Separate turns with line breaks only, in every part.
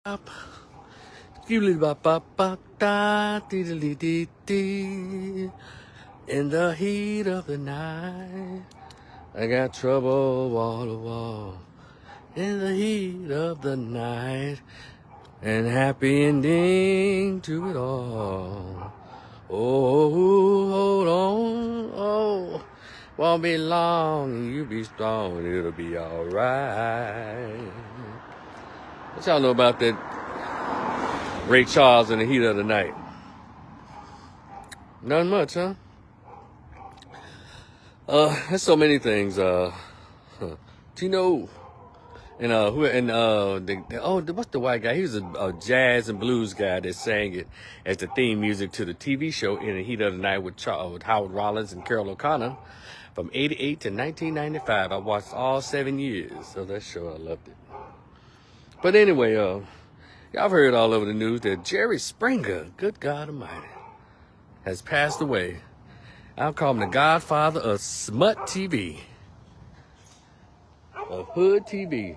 Up. In the heat of the night, I got trouble wall to wall. In the heat of the night, and happy ending to it all. Oh, hold on, oh, won't be long, you be strong, it'll be alright. What y'all know about that Ray Charles in the heat of the night? Nothing much, huh? There's so many things. Tino and what's the white guy? He was a jazz and blues guy that sang it as the theme music to the TV show In the Heat of the Night with Howard Rollins and Carol O'Connor from '88 to 1995. I watched all 7 years of that show. I loved it. But anyway, y'all heard all over the news that Jerry Springer, good God Almighty, has passed away. I'll call him the godfather of smut TV, of hood TV.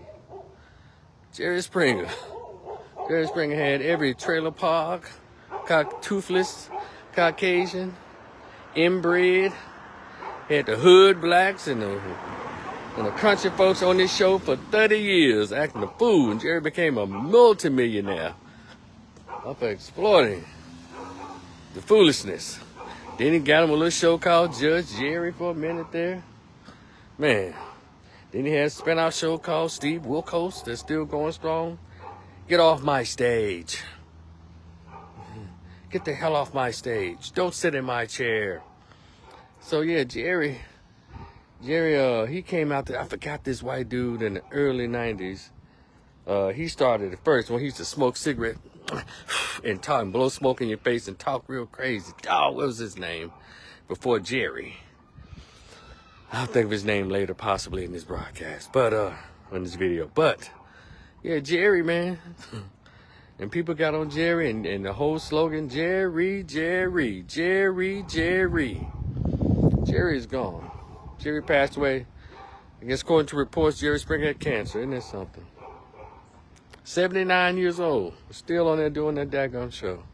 Jerry Springer. Jerry Springer had every trailer park, toothless, Caucasian, inbred, had the hood blacks and the country folks on this show for 30 years acting a fool, and Jerry became a multimillionaire up exploiting the foolishness. Then he got him a little show called Judge Jerry for a minute there. Man. Then he had a spin-off show called Steve Wilkos that's still going strong. Get off my stage. Get the hell off my stage. Don't sit in my chair. So yeah, Jerry, he came out there. I forgot this white dude in the early 90s. He started at first when he used to smoke cigarette and talk and blow smoke in your face and talk real crazy. Oh, what was his name? Before Jerry. I'll think of his name later, possibly in this broadcast, but in this video. But yeah, Jerry, man. And people got on Jerry and the whole slogan, Jerry, Jerry, Jerry, Jerry. Jerry is gone. Jerry passed away. I guess according to reports, Jerry Springer had cancer. Isn't that something? 79 years old. Still on there doing that daggone show.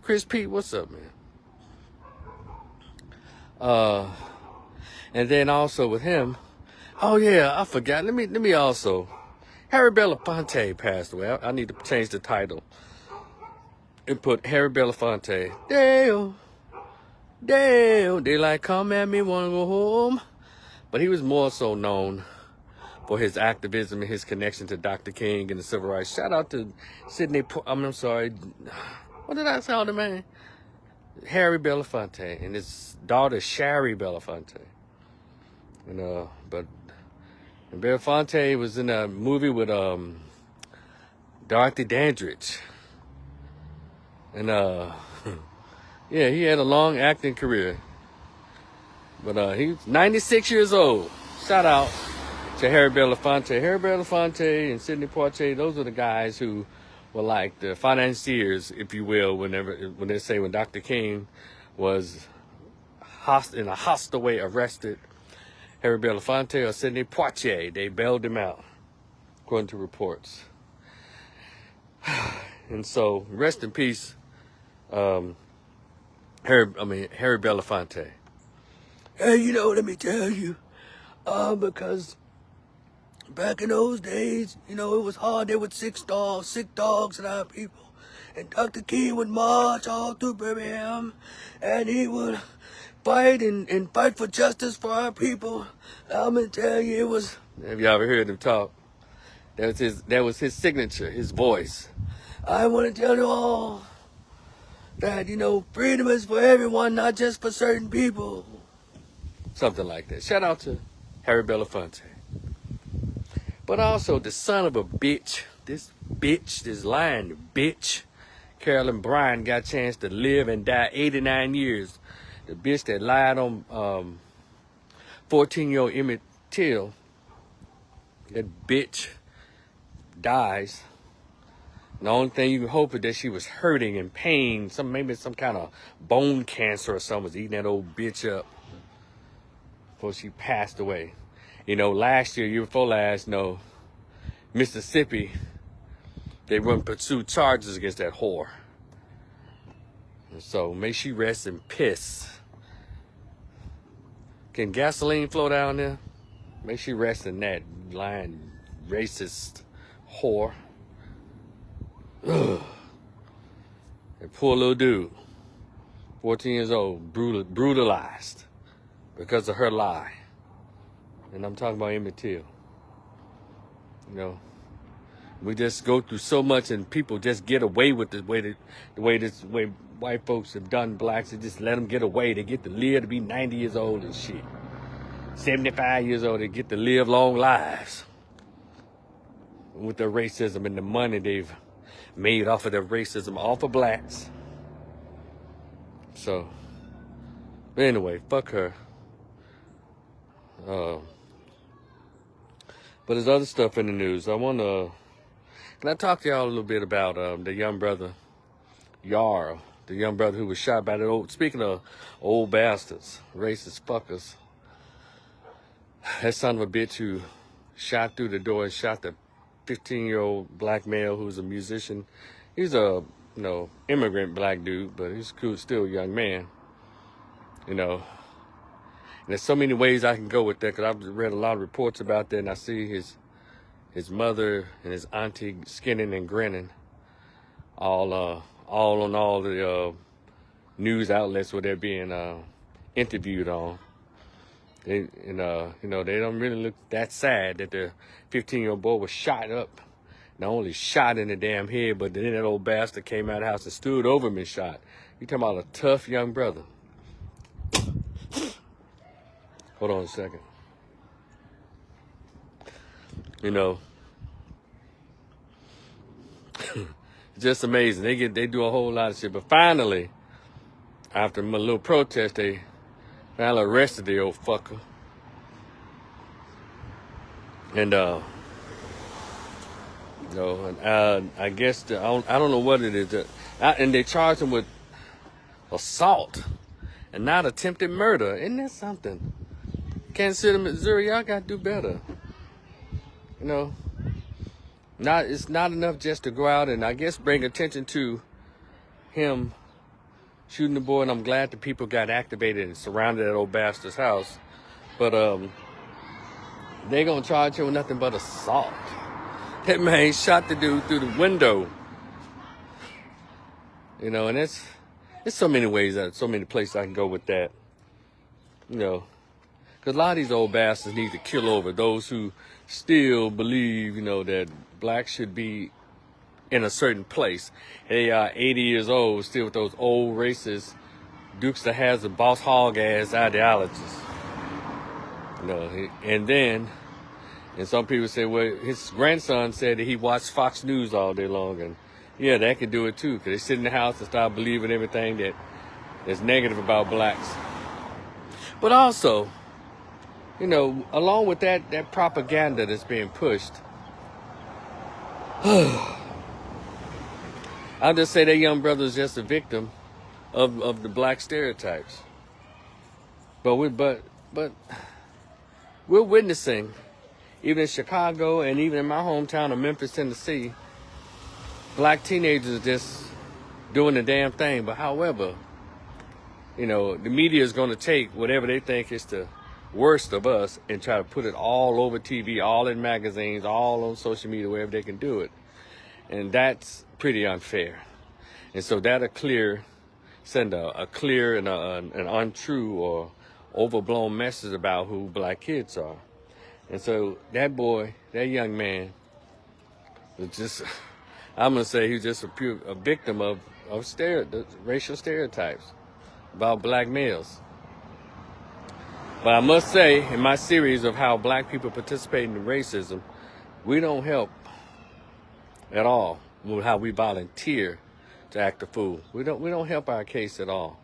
Chris Pete, what's up, man? And then also with him, oh yeah, I forgot. Let me also. Harry Belafonte passed away. I need to change the title and put Harry Belafonte. Dale, daylight come at me, wanna go home. But he was more so known for his activism and his connection to Dr. King and the civil rights. Shout out to I'm sorry. What did I call the man? Harry Belafonte and his daughter Shari Belafonte. And Belafonte was in a movie with Dorothy Dandridge. And yeah, he had a long acting career. But he's 96 years old. Shout out to Harry Belafonte. Harry Belafonte and Sidney Poitier, those are the guys who were like the financiers, if you will, when Dr. King was in a hostile way arrested. Harry Belafonte or Sidney Poitier, they bailed him out, according to reports. And so, rest in peace, Harry Belafonte. Hey, let me tell you, because back in those days, it was hard. There were sick dogs in our people. And Dr. King would march all through Birmingham, and he would fight and fight for justice for our people. I'm gonna tell you, it was. Have you ever heard him talk? That was his signature, his voice. I want to tell you all that freedom is for everyone, not just for certain people. Something like that. Shout out to Harry Belafonte. But also the son of a bitch, this lying bitch, Carolyn Bryant, got a chance to live and die 89 years. The bitch that lied on 14-year-old Emmett Till, that bitch dies. And the only thing you can hope is that she was hurting and pain. Maybe some kind of bone cancer or something was eating that old bitch up before she passed away. Last year before last, Mississippi
they wouldn't pursue charges against that whore. And so may she rest in piss. Can gasoline flow down there? May she rest in that lying racist whore. Ugh. That poor little dude, 14 years old, brutalized because of her lie. And I'm talking about Emmett Till. You know, we just go through so much, and people just get away with the way white folks have done blacks. They just let them get away. They get to live to be 90 years old and shit. 75 years old, they get to live long lives with their racism and the money they've made off of their racism, off of blacks. So, but anyway, fuck her. But there's other stuff in the news. Can I talk to y'all a little bit about the young brother, Yar, the young brother who was shot by speaking of old bastards, racist fuckers. That son of a bitch who shot through the door and shot the 15-year-old black male who's a musician. He's a, immigrant black dude, but he's cool, still a young man. And there's so many ways I can go with that, because I've read a lot of reports about that, and I see his mother and his auntie skinning and grinning all on all the news outlets where they're being interviewed on. They don't really look that sad that the 15-year-old boy was shot up. Not only shot in the damn head, but then that old bastard came out of the house and stood over him and shot. You talking about a tough young brother. Hold on a second. Just amazing. They do a whole lot of shit. But finally, after a little protest, they finally arrested the old fucker. And I guess I don't know what it is. And they charged him with assault and not attempted murder. Isn't that something? Kansas City, Missouri, y'all got to do better. It's not enough just to go out and I guess bring attention to him shooting the boy, and I'm glad the people got activated and surrounded that old bastard's house. But they gonna charge him with nothing but assault. That man shot the dude through the window. And it's so many ways, so many places I can go with that. Because a lot of these old bastards need to kill over those who still believe, that blacks should be in a certain place. They are 80 years old, still with those old racist Dukes of Hazzard, boss hog ass ideologies. And some people say, well, his grandson said that he watched Fox News all day long, and yeah, that could do it too, because they sit in the house and start believing everything that's negative about blacks. But also, along with that propaganda that's being pushed, I'll just say that young brother is just a victim of the black stereotypes. But we're witnessing, even in Chicago and even in my hometown of Memphis, Tennessee, black teenagers just doing the damn thing. But however, the media is going to take whatever they think is the worst of us and try to put it all over TV, all in magazines, all on social media, wherever they can do it. And that's pretty unfair. And so that'll send a clear and an untrue or overblown message about who black kids are. And so that young man, was just, I'm going to say he's just a victim of racial stereotypes about black males. But I must say, in my series of how black people participate in racism, we don't help at all with how we volunteer to act a fool. We don't help our case at all.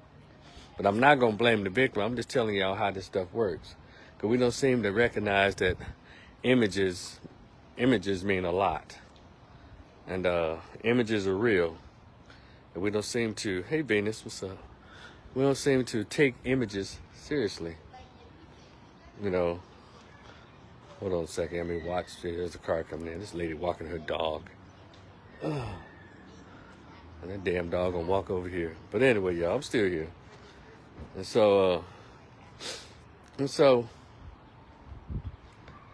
But I'm not going to blame the victim. I'm just telling y'all how this stuff works. Because we don't seem to recognize that images mean a lot. And images are real. And we don't seem to, hey Venus, what's up? We don't seem to take images seriously. Hold on a second, let me watch. There's a car coming in. This lady walking her dog. And that damn dog gonna walk over here. But anyway, y'all, I'm still here. And so,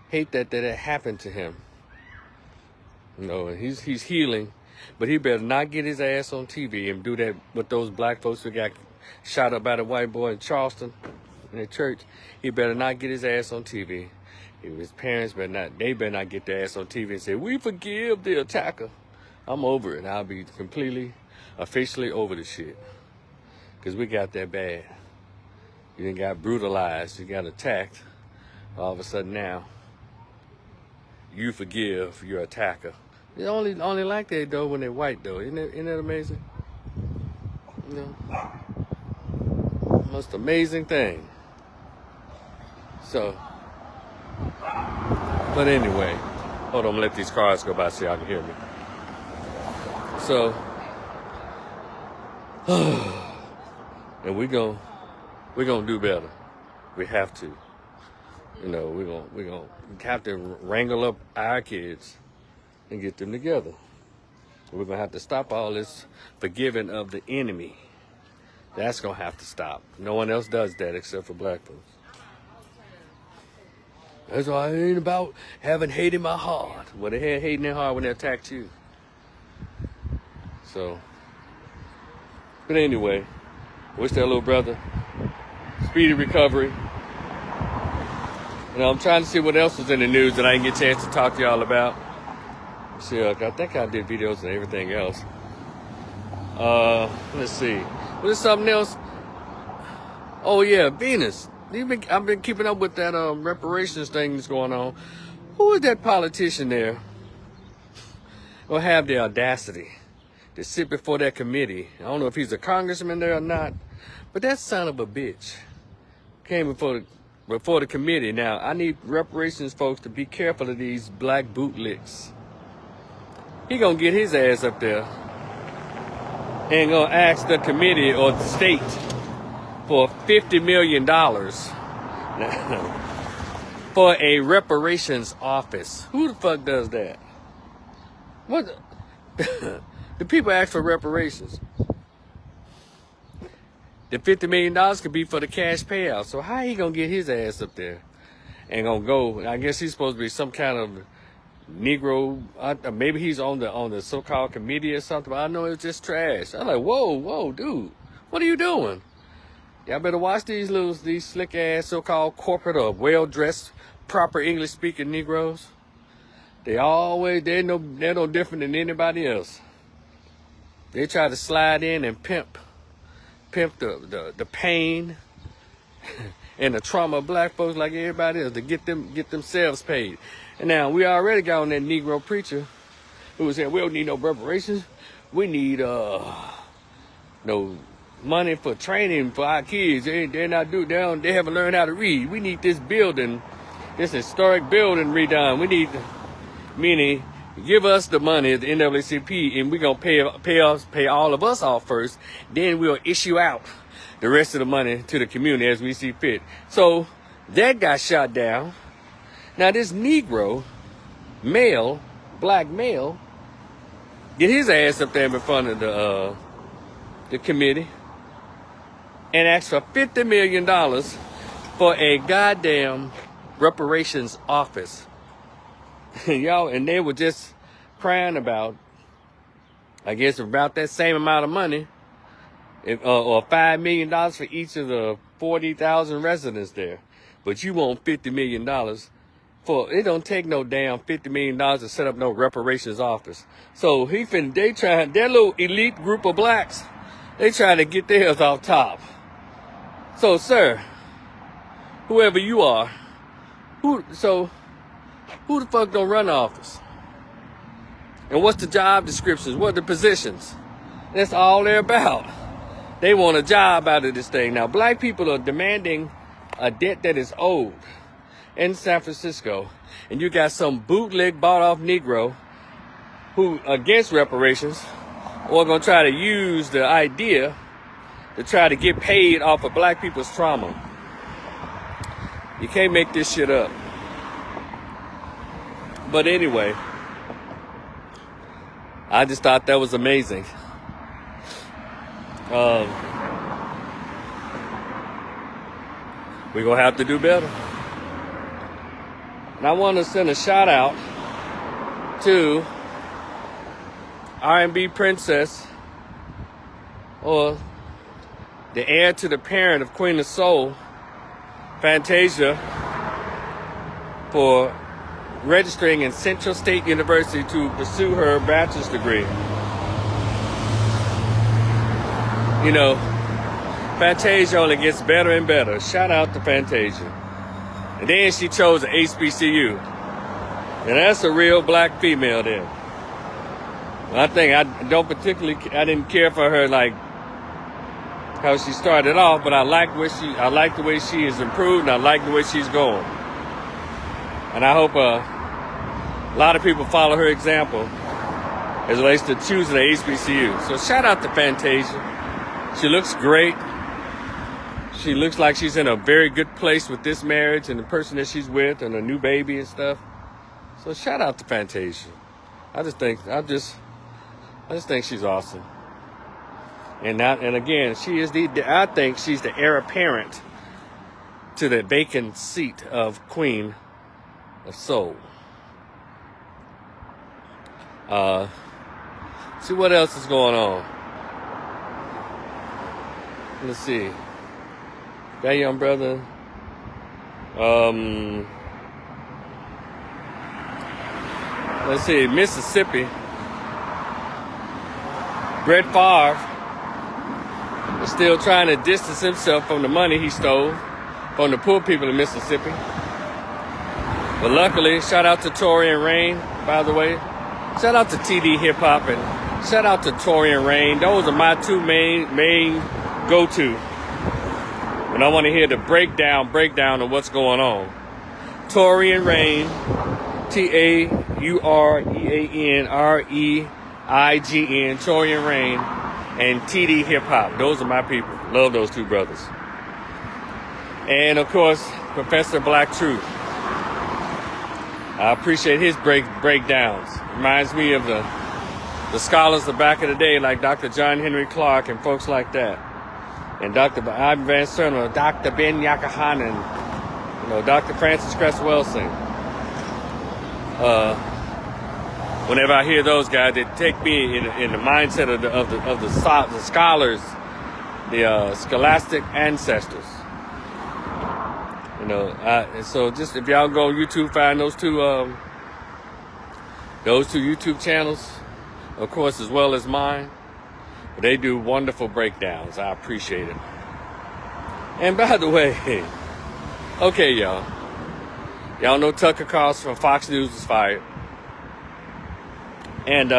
hate that happened to him. You know, and he's healing, but he better not get his ass on TV and do that with those black folks who got shot up by the white boy in Charleston in the church. He better not get his ass on TV. His parents better not get their ass on TV and say, "We forgive the attacker." I'm over it. I'll be completely, officially over the shit. Because we got that bad. You done got brutalized. You got attacked. All of a sudden now, you forgive your attacker. It's only like that, though, when they're white, though. Isn't that amazing? You know? Most amazing thing. So, but anyway, hold on, I'm gonna let these cars go by so y'all can hear me. So, and we're gonna do better. We have to. You know, we're gonna have to wrangle up our kids and get them together. We're gonna have to stop all this forgiving of the enemy. That's gonna have to stop. No one else does that except for black folks. That's why it ain't about having hate in my heart. Well, they had hate in their heart when they attacked you. So, but anyway, wish that little brother speedy recovery. You know, I'm trying to see what else was in the news that I didn't get a chance to talk to y'all about. See, I think I did videos and everything else. Let's see. Was there something else? Oh yeah, Venus. I've been keeping up with that reparations thing that's going on. Who is that politician there? Will have the audacity to sit before that committee? I don't know if he's a congressman there or not, but that son of a bitch came before the committee. Now, I need reparations folks to be careful of these black bootlicks. He gonna get his ass up there and gonna ask the committee or the state for $50 million for a reparations office. Who the fuck does that? What? The people ask for reparations. The $50 million could be for the cash payout. So how he gonna get his ass up there and gonna go? I guess he's supposed to be some kind of Negro. Maybe he's on the so-called committee or something. But I know it's just trash. I'm like, whoa, dude, what are you doing? Y'all better watch these slick ass so-called corporate or well-dressed, proper English-speaking Negroes. They're no different than anybody else. They try to slide in and pimp the pain and the trauma of black folks like everybody else to get themselves paid. And now we already got on that Negro preacher who was saying we don't need no reparations. We need no money for training for our kids. They haven't learned how to read. We need this building, this historic building redone. We need, meaning, give us the money at the NAACP and we're gonna pay all of us off first. Then we'll issue out the rest of the money to the community as we see fit. So that got shot down. Now this Negro, black male, get his ass up there in front of the committee and ask for $50 million for a goddamn reparations office. Y'all, and they were just crying about, I guess, about that same amount of money, or $5 million for each of the 40,000 residents there. But you want $50 million for, it don't take no damn $50 million to set up no reparations office. So their little elite group of blacks, they trying to get theirs off top. So, sir, whoever you are, who the fuck don't run the office? And what's the job descriptions? What are the positions? That's all they're about. They want a job out of this thing. Now, black people are demanding a debt that is owed in San Francisco. And you got some bootleg bought off Negro who against reparations or gonna try to use the idea to try to get paid off of black people's trauma. You can't make this shit up. But anyway, I just thought that was amazing. We're going to have to do better. And I want to send a shout out to R&B princess, or the heir to the parent of Queen of Soul, Fantasia, for registering in Central State University to pursue her bachelor's degree. You know, Fantasia only gets better and better. Shout out to Fantasia. And then she chose an HBCU. And that's a real black female there. I think I didn't care for her like how she started off, but I like the way she has improved, and I like the way she's going. And I hope a lot of people follow her example as it relates to choosing an HBCU. So shout out to Fantasia. She looks great. She looks like she's in a very good place with this marriage and the person that she's with and a new baby and stuff. So shout out to Fantasia. I just think she's awesome. And again, I think she's the heir apparent to the vacant seat of Queen of Soul. See what else is going on. Let's see. That young brother. Let's see, Mississippi. Brett Favre is still trying to distance himself from the money he stole from the poor people in Mississippi. But luckily, shout out to Tory and Rain, by the way. Shout out to TD Hip Hop and shout out to Tory and Rain. Those are my two main go-to when I want to hear the breakdown of what's going on. Tory and Rain, TAUREANREIGN, Tory and Rain, and TD Hip Hop. Those are my people. Love those two brothers. And of course, Professor Black Truth. I appreciate his breakdowns. Reminds me of the scholars of back in the day, like Dr. John Henry Clark and folks like that. And Dr. Ivan Van Serner, Dr. Ben Yakahan, and Dr. Francis Cress Welsing. Whenever I hear those guys, they take me in the mindset of the scholars, the scholastic ancestors. So just if y'all go on YouTube, find those two YouTube channels, of course, as well as mine. But they do wonderful breakdowns. I appreciate it. And by the way, okay, y'all know Tucker Carlson from Fox News is fired. And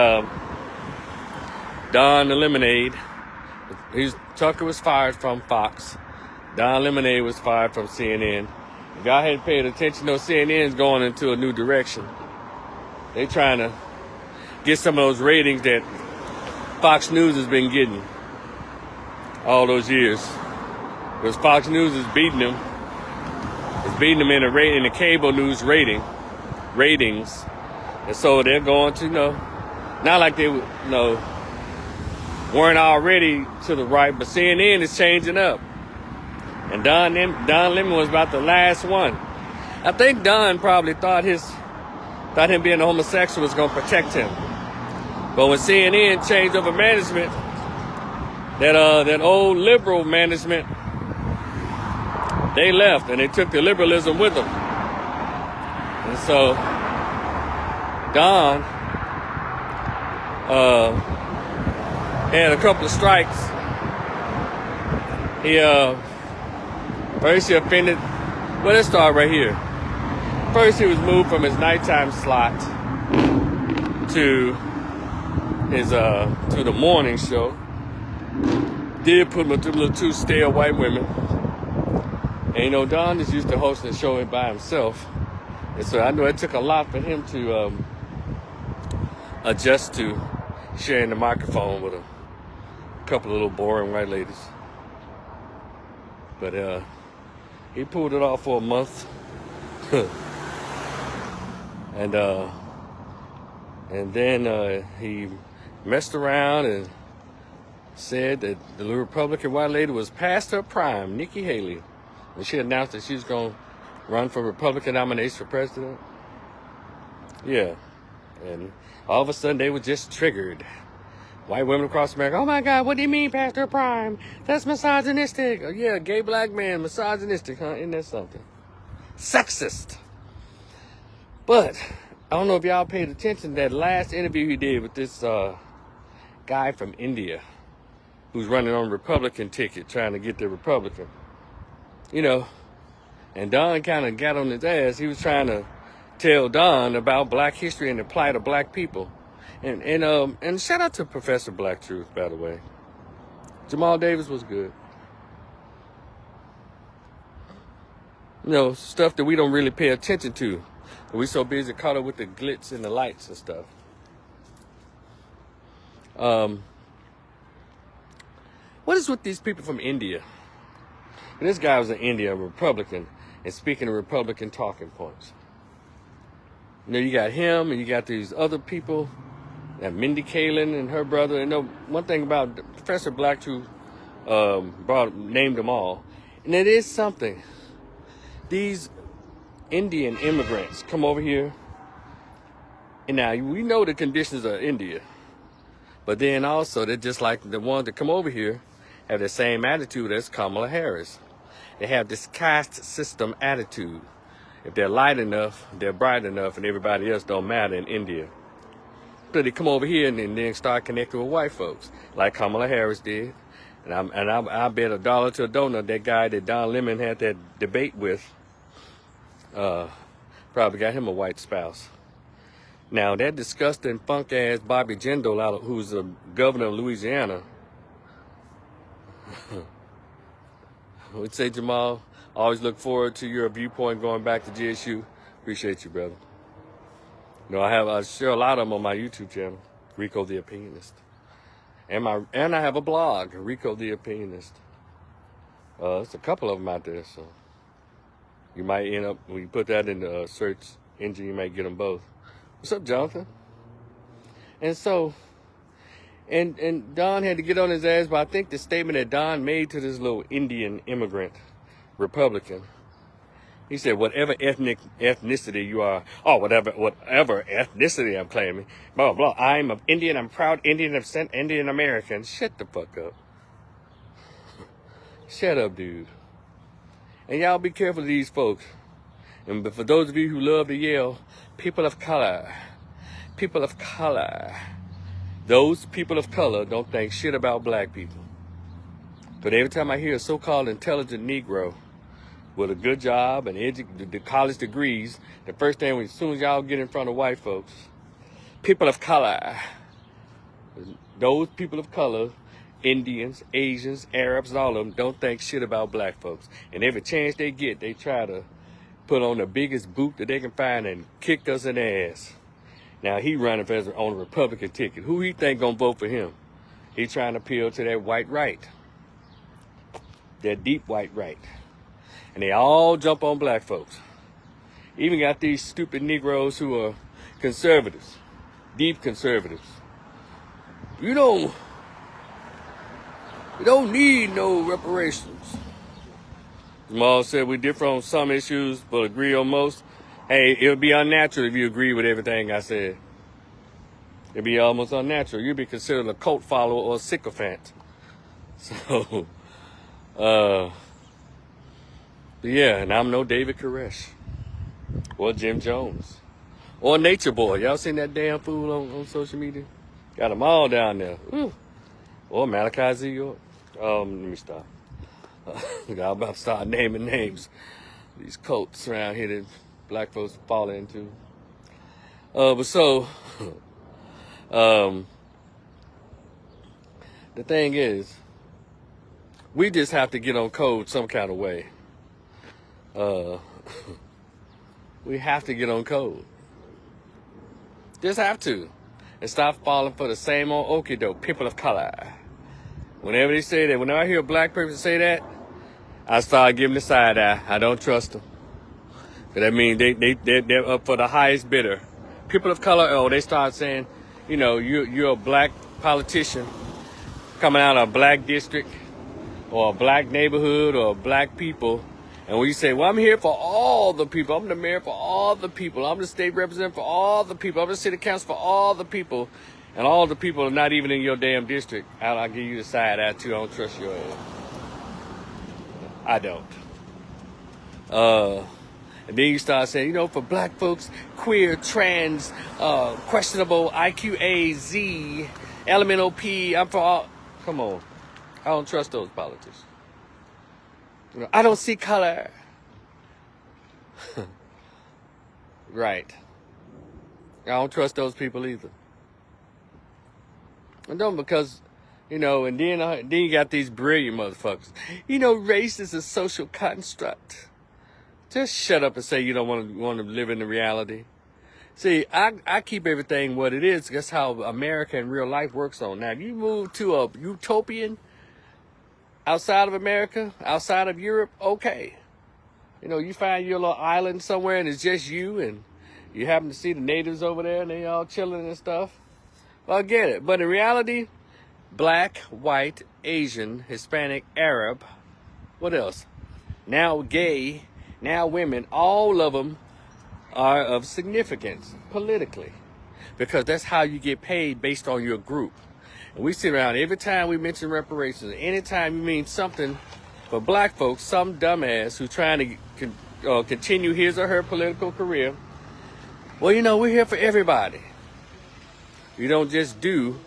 Don the Lemonade, Tucker was fired from Fox. Don Lemonade was fired from CNN. If y'all hadn't paid attention, CNN's going into a new direction. They trying to get some of those ratings that Fox News has been getting all those years. Because Fox News is beating them. It's beating them in the cable news ratings. And so they're going to, not like they, weren't already to the right, but CNN is changing up. And Don Lemon was about the last one. I think Don probably thought him being a homosexual was going to protect him. But when CNN changed over management, that old liberal management, they left and they took the liberalism with them. And so Don had a couple of strikes. First he offended. Well, let's start right here. First, he was moved from his nighttime slot to the morning show. Did put him with the two stale white women. And Don is used to hosting the show by himself. And so I know it took a lot for him to adjust to sharing the microphone with a couple of little boring white ladies. But he pulled it off for a month. And then he messed around and said that the Republican white lady was past her prime, Nikki Haley, when she announced that she was going to run for Republican nomination for president. Yeah. And all of a sudden they were just triggered. White women across America, oh my God, what do you mean past her prime? That's misogynistic. Oh, yeah, gay black man, misogynistic, huh? Isn't that something? Sexist. But I don't know if y'all paid attention to that last interview he did with this guy from India who's running on a Republican ticket trying to get the Republican. You know, and Don kind of got on his ass. He was trying to tell Don about black history and the plight of black people. And shout out to Professor Black Truth, by the way. Jamal Davis was good. You know, stuff that we don't really pay attention to. We're so busy caught up with the glitz and the lights and stuff. What is with these people from India? And this guy was in India, a Republican, and speaking of Republican talking points. You know, you got him and you got these other people. And Mindy Kaling and her brother. And one thing about Professor Black Truth named them all. And it is something. These Indian immigrants come over here. And now we know the conditions of India. But then also they're just like the ones that come over here have the same attitude as Kamala Harris. They have this caste system attitude. If they're light enough, they're bright enough, and everybody else don't matter in India. So they come over here and then start connecting with white folks, like Kamala Harris did. And I bet $1 to a donut that guy that Don Lemon had that debate with probably got him a white spouse. Now, that disgusting funk-ass Bobby Jindal, who's the governor of Louisiana, would say, Jamal, always look forward to your viewpoint going back to GSU. Appreciate you, brother. You know, I share a lot of them on my YouTube channel, Rico the Opinionist. And I have a blog, Rico the Opinionist. There's a couple of them out there, so you might end up, when you put that in the search engine, you might get them both. What's up, Jonathan? And so, and Don had to get on his ass, but I think the statement that Don made to this little Indian immigrant Republican, he said, whatever ethnicity you are, whatever ethnicity I'm claiming, blah, blah, blah. I'm an Indian, I'm proud Indian, I'm Indian American. Shut the fuck up. Shut up, dude. And y'all be careful of these folks. And for those of you who love to yell, people of color, those people of color don't think shit about black people. But every time I hear a so-called intelligent Negro with a good job and the college degrees, the first thing, as soon as y'all get in front of white folks, people of color, those people of color, Indians, Asians, Arabs, and all of them don't think shit about black folks. And every chance they get, they try to put on the biggest boot that they can find and kick us in the ass. Now he running on a Republican ticket. Who he think gonna vote for him? He trying to appeal to that white right, that deep white right. And they all jump on black folks. Even got these stupid Negroes who are conservatives, deep conservatives. You don't need no reparations. Jamal said we differ on some issues, but agree on most. Hey, it would be unnatural if you agree with everything I said. It'd be almost unnatural. You'd be considered a cult follower or a sycophant. So, but yeah, and I'm no David Caresh or Jim Jones or Nature Boy. Y'all seen that damn fool on social media? Got them all down there. Ooh. Or Malachi Z. York. Let me stop. I'm about to start naming names. These cults around here that black folks fall into. But so, the thing is, we just have to get on code some kind of way. We have to get on code. Just have to. And stop falling for the same old okie doke, people of color. Whenever they say that, whenever I hear a black person say that, I start giving the side eye. I don't trust them. But that means they're up for the highest bidder. People of color, they start saying, you know, you're a black politician coming out of a black district or a black neighborhood or black people, and when you say, well, I'm here for all the people, I'm the mayor for all the people, I'm the state representative for all the people, I'm the city council for all the people, and all the people are not even in your damn district, I'll give you the side eye too. I don't trust your ass. I don't. And then you start saying, for black folks, queer, trans, questionable, IQA, Z, elemental P, I'm for all. Come on. I don't trust those politicians. I don't see color. Right. I don't trust those people either. And don't because, and then you got these brilliant motherfuckers. Race is a social construct. Just shut up and say you don't want to live in the reality. See, I keep everything what it is. That's how America in real life works on. Now, if you move to a utopian outside of America, outside of Europe, okay. You find your little island somewhere and it's just you and you happen to see the natives over there and they all chilling and stuff. Well, I get it. But in reality, black, white, Asian, Hispanic, Arab, what else? Now gay, now women, all of them are of significance politically because that's how you get paid based on your group. And we sit around every time we mention reparations, anytime you mean something for black folks, some dumbass who's trying to continue his or her political career. Well, we're here for everybody. We don't just do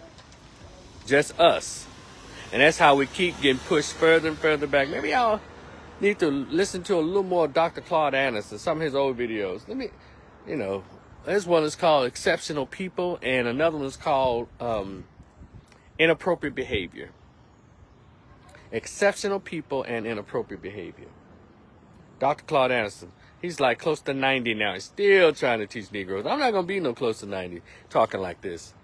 just us. And that's how we keep getting pushed further and further back. Maybe y'all need to listen to a little more Dr. Claude Anderson, some of his old videos. There's one that's called Exceptional People and another one's called Inappropriate Behavior. Exceptional People and Inappropriate Behavior. Dr. Claude Anderson, he's like close to 90 now. He's still trying to teach Negroes. I'm not going to be no close to 90 talking like this.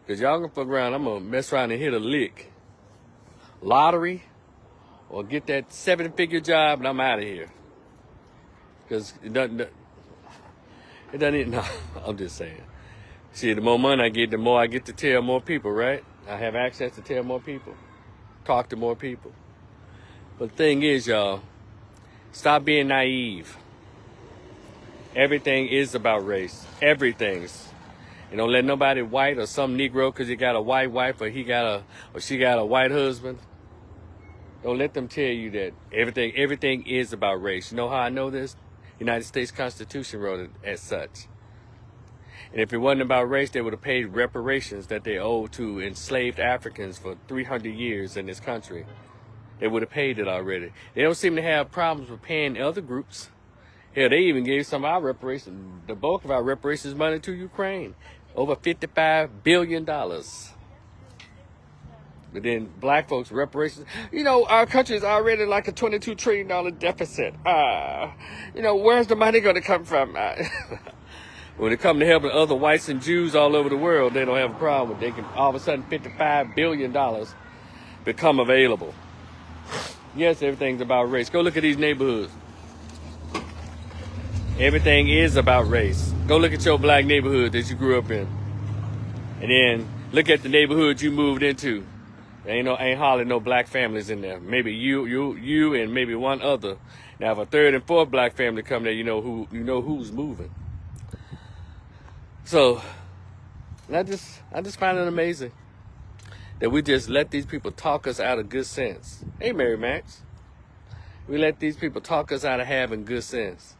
Because y'all going to fuck around, I'm going to mess around and hit a lick. Lottery, or get that 7-figure job, and I'm out of here. Because it doesn't no, I'm just saying. See, the more money I get, the more I get to tell more people, right? I have access to tell more people, talk to more people. But the thing is, y'all, stop being naive. Everything is about race. Everything's. And don't let nobody white or some Negro because he got a white wife or she got a white husband. Don't let them tell you that everything is about race. You know how I know this? United States Constitution wrote it as such. And if it wasn't about race, they would have paid reparations that they owed to enslaved Africans for 300 years in this country. They would have paid it already. They don't seem to have problems with paying other groups. Hell, they even gave some of our reparations, the bulk of our reparations money to Ukraine. Over $55 billion. But then black folks reparations. Our country is already like a $22 trillion deficit. Where's the money going to come from? When it comes to helping other whites and Jews all over the world, they don't have a problem. They can all of a sudden $55 billion become available. Yes, everything's about race. Go look at these neighborhoods. Everything is about race. Go look at your black neighborhood that you grew up in. And then look at the neighborhood you moved into. Ain't hardly no black families in there. Maybe you and maybe one other. Now if a third and fourth black family come there, you know who's moving. So I just find it amazing that we just let these people talk us out of good sense. Hey, Mary Max. We let these people talk us out of having good sense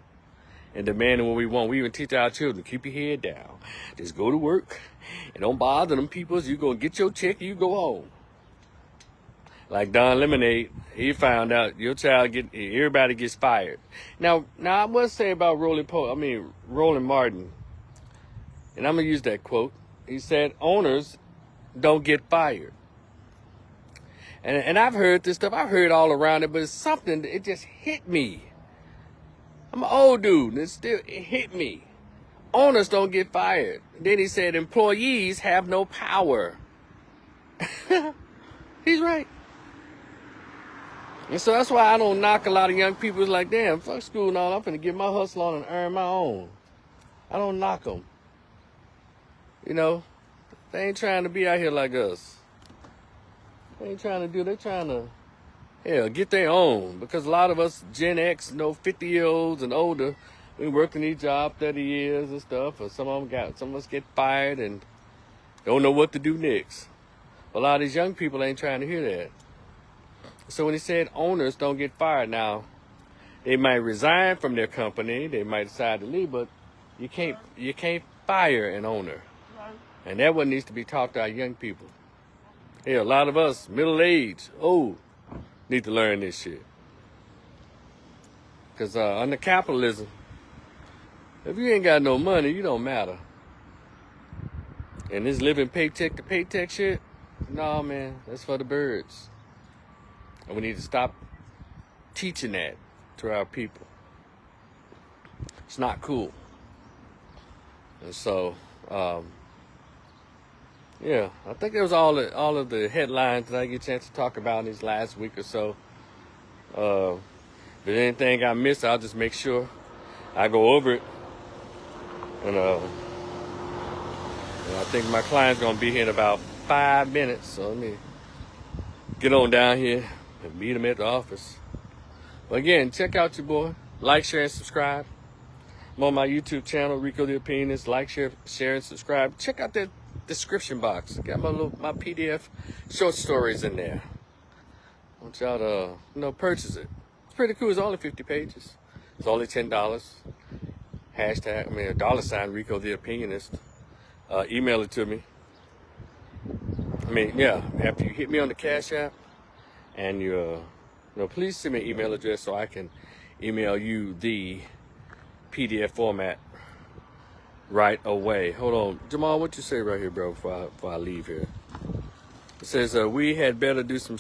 and demanding what we want. We even teach our children, keep your head down. Just go to work and don't bother them people. You go get your check and you go home. Like Don Lemonade, he found out everybody gets fired. Now I must say about Roland Martin, and I'm going to use that quote. He said, owners don't get fired. And I've heard this stuff. I've heard all around it, but it's something, it just hit me. I'm an old dude, and it hit me. Owners don't get fired. Then he said, employees have no power. He's right. And so that's why I don't knock a lot of young people. It's like, damn, fuck school and all. I'm finna get my hustle on and earn my own. I don't knock them. They ain't trying to be out here like us. They ain't trying to do, they trying to, hell, get their own. Because a lot of us Gen X, 50-year-olds and older, we working these jobs 30 years and stuff, or some of us get fired and don't know what to do next. A lot of these young people ain't trying to hear that. So when he said owners don't get fired, now they might resign from their company, they might decide to leave, but you can't fire an owner. And that what needs to be taught to our young people. Hell, a lot of us, middle-aged, old, need to learn this shit. Because under capitalism, if you ain't got no money, you don't matter. And this living paycheck to paycheck shit, no, man, that's for the birds. And we need to stop teaching that to our people. It's not cool. And so, yeah, I think it was all of the headlines that I get a chance to talk about in this last week or so. If there's anything I missed, I'll just make sure I go over it. And I think my client's gonna be here in about 5 minutes, so let me get on down here and meet him at the office. But again, check out your boy. Like, share, and subscribe. I'm on my YouTube channel, Rico the Opinionist. Like, share, and subscribe. Check out that description box. Got my PDF short stories in there. I want y'all to purchase it. It's pretty cool. It's only 50 pages. It's only $10. $, Rico the Opinionist. Email it to me. After you hit me on the Cash App, and please send me an email address so I can email you the PDF format right away. Hold on, Jamal, what you say right here, bro? Before I leave here, it says we had to do some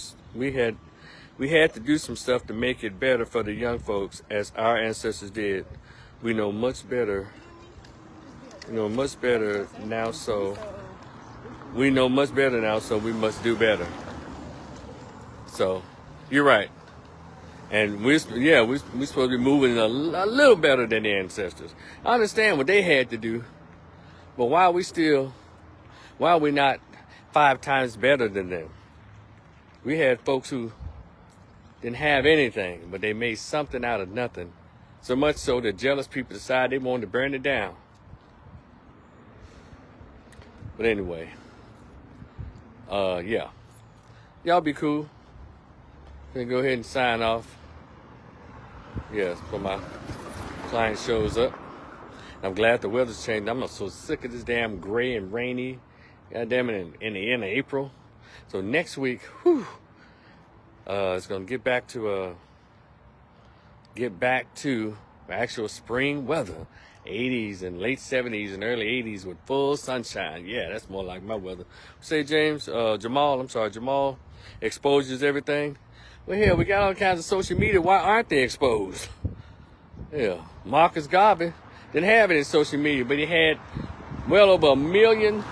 stuff to make it better for the young folks, as our ancestors did. We know much better. Now, so we know much better now, so we must do better. So, you're right. And we're supposed to be moving a little better than the ancestors. I understand what they had to do, but why are we not 5 times better than them? We had folks who didn't have anything, but they made something out of nothing. So much so that jealous people decided they wanted to burn it down. But anyway, yeah. Y'all be cool. Gonna go ahead and sign off. Yes, before my client shows up. I'm glad the weather's changed. I'm so sick of this damn gray and rainy. Goddamn it, in the end of April. So next week, it's gonna get back to actual spring weather. 80s and late 70s and early 80s with full sunshine. Yeah, that's more like my weather. Say, Jamal exposes everything. Well, hell, we got all kinds of social media. Why aren't they exposed? Yeah, Marcus Garvey didn't have any social media, but he had well over 1 million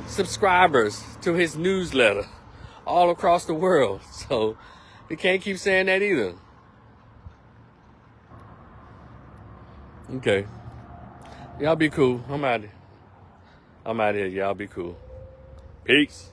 subscribers to his newsletter all across the world. So you can't keep saying that either. Okay. Y'all be cool. I'm out of here. Y'all be cool. Peace.